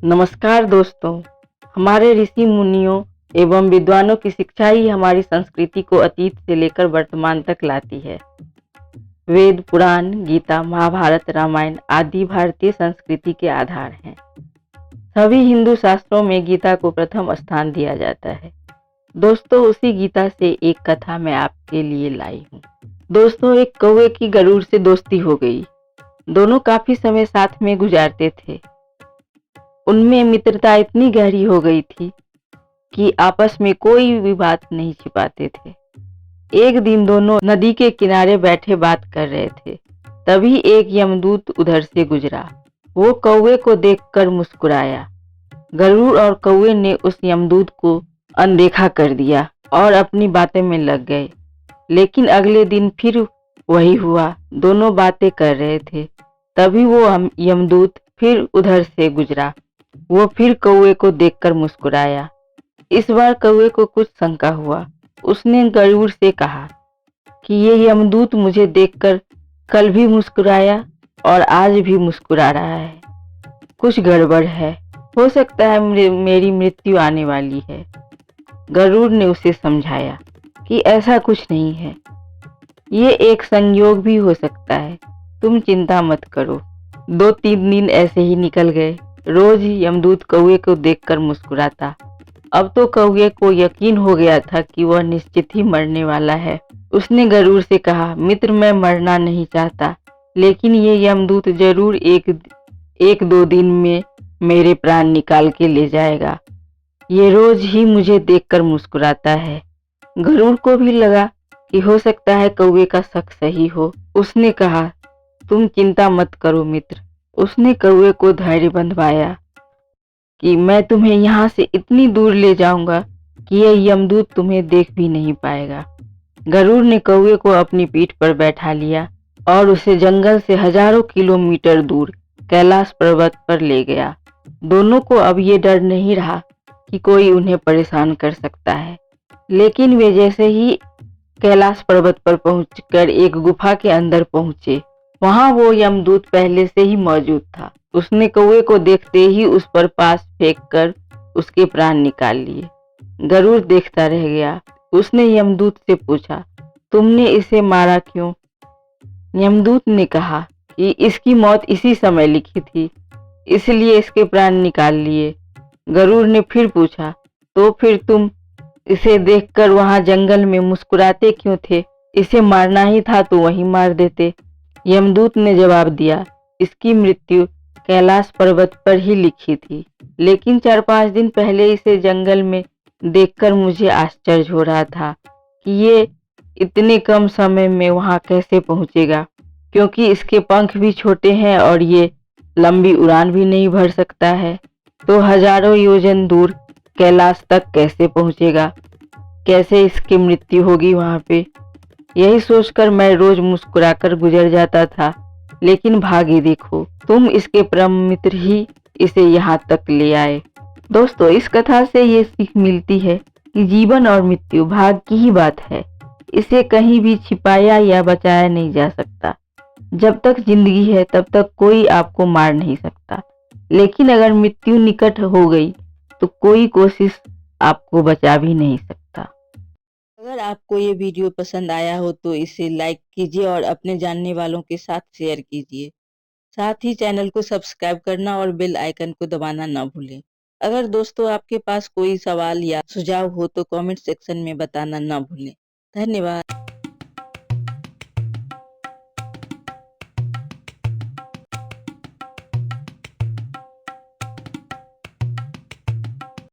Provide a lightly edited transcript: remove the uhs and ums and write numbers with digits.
नमस्कार दोस्तों। हमारे ऋषि मुनियों एवं विद्वानों की शिक्षा ही हमारी संस्कृति को अतीत से लेकर वर्तमान तक लाती है। वेद, पुराण, गीता, महाभारत, रामायण आदि भारतीय संस्कृति के आधार हैं। सभी हिंदू शास्त्रों में गीता को प्रथम स्थान दिया जाता है। दोस्तों, उसी गीता से एक कथा मैं आपके लिए लाई हूँ। दोस्तों, एक कौवे की गरुड़ से दोस्ती हो गई। दोनों काफी समय साथ में गुजारते थे। उनमें मित्रता इतनी गहरी हो गई थी कि आपस में कोई भी बात नहीं छिपाते थे। एक दिन दोनों नदी के किनारे बैठे बात कर रहे थे। तभी एक यमदूत उधर से गुजरा। वो कौवे को देखकर मुस्कुराया। गरुड़ और कौवे ने उस यमदूत को अनदेखा कर दिया और अपनी बातें में लग गए। लेकिन अगले दिन फिर वही हुआ। दोनों बातें कर रहे थे। तभी वो यमदूत फिर उधर से गुजरा। वो फिर कौवे को देखकर मुस्कुराया। इस बार कौवे को कुछ शंका हुआ। उसने गरुड़ से कहा कि ये यमदूत मुझे देखकर कल भी मुस्कुराया और आज भी मुस्कुरा रहा है। कुछ गड़बड़ है। हो सकता है मेरी मृत्यु आने वाली है। गरुड़ ने उसे समझाया कि ऐसा कुछ नहीं है। ये एक संयोग भी हो सकता है। तुम चिंता मत करो। 2-3 दिन ऐसे ही निकल गए। रोज यमदूत कौवे को देखकर मुस्कुराता। अब तो कौवे को यकीन हो गया था कि वह निश्चित ही मरने वाला है। उसने गरुड़ से कहा, मित्र, मैं मरना नहीं चाहता, लेकिन ये यमदूत जरूर एक दो दिन में मेरे प्राण निकाल के ले जाएगा। ये रोज ही मुझे देखकर मुस्कुराता है। गरुड़ को भी लगा कि हो सकता है कौवे का शक सही हो। उसने कहा, तुम चिंता मत करो मित्र। उसने कौवे को धैर्य बंधवाया कि मैं तुम्हें यहाँ से इतनी दूर ले जाऊंगा कि यह यमदूत तुम्हें देख भी नहीं पाएगा। गरुड़ ने कौवे को अपनी पीठ पर बैठा लिया और उसे जंगल से हजारों किलोमीटर दूर कैलाश पर्वत पर ले गया। दोनों को अब ये डर नहीं रहा कि कोई उन्हें परेशान कर सकता है। लेकिन वे जैसे ही कैलाश पर्वत पर पहुंचकर एक गुफा के अंदर पहुंचे, वहां वो यमदूत पहले से ही मौजूद था। उसने कौवे को देखते ही उस पर पास फेंककर उसके प्राण निकाल लिए। गरुड़ देखता रह गया। उसने यमदूत से पूछा, तुमने इसे मारा क्यों? यमदूत ने कहा कि इसकी मौत इसी समय लिखी थी, इसलिए इसके प्राण निकाल लिए। गरुड़ ने फिर पूछा, तो फिर तुम इसे देखकर वहां जंगल में मुस्कुराते क्यों थे? इसे मारना ही था तो वहीं मार देते। यमदूत ने जवाब दिया, इसकी मृत्यु कैलाश पर्वत पर ही लिखी थी, लेकिन 4-5 दिन पहले इसे जंगल में देखकर मुझे आश्चर्य हो रहा था कि ये इतने कम समय में वहां कैसे पहुंचेगा, क्योंकि इसके पंख भी छोटे हैं और ये लंबी उड़ान भी नहीं भर सकता है। तो हजारों योजन दूर कैलाश तक कैसे पहुंचेगा? कैसे इसकी मृत्यु होगी वहां पे? यही सोचकर मैं रोज मुस्कुराकर गुजर जाता था, लेकिन भाग्य देखो, तुम इसके परम मित्र ही इसे यहाँ तक ले आए। दोस्तों, इस कथा से ये सीख मिलती है कि जीवन और मृत्यु भाग्य की ही बात है। इसे कहीं भी छिपाया या बचाया नहीं जा सकता। जब तक जिंदगी है तब तक कोई आपको मार नहीं सकता, लेकिन अगर मृत्यु निकट हो गई तो कोई कोशिश आपको बचा भी नहीं सकता। अगर आपको ये वीडियो पसंद आया हो तो इसे लाइक कीजिए और अपने जानने वालों के साथ शेयर कीजिए। साथ ही चैनल को सब्सक्राइब करना और बेल आइकन को दबाना ना भूलें। अगर दोस्तों आपके पास कोई सवाल या सुझाव हो तो कमेंट सेक्शन में बताना ना भूलें। धन्यवाद।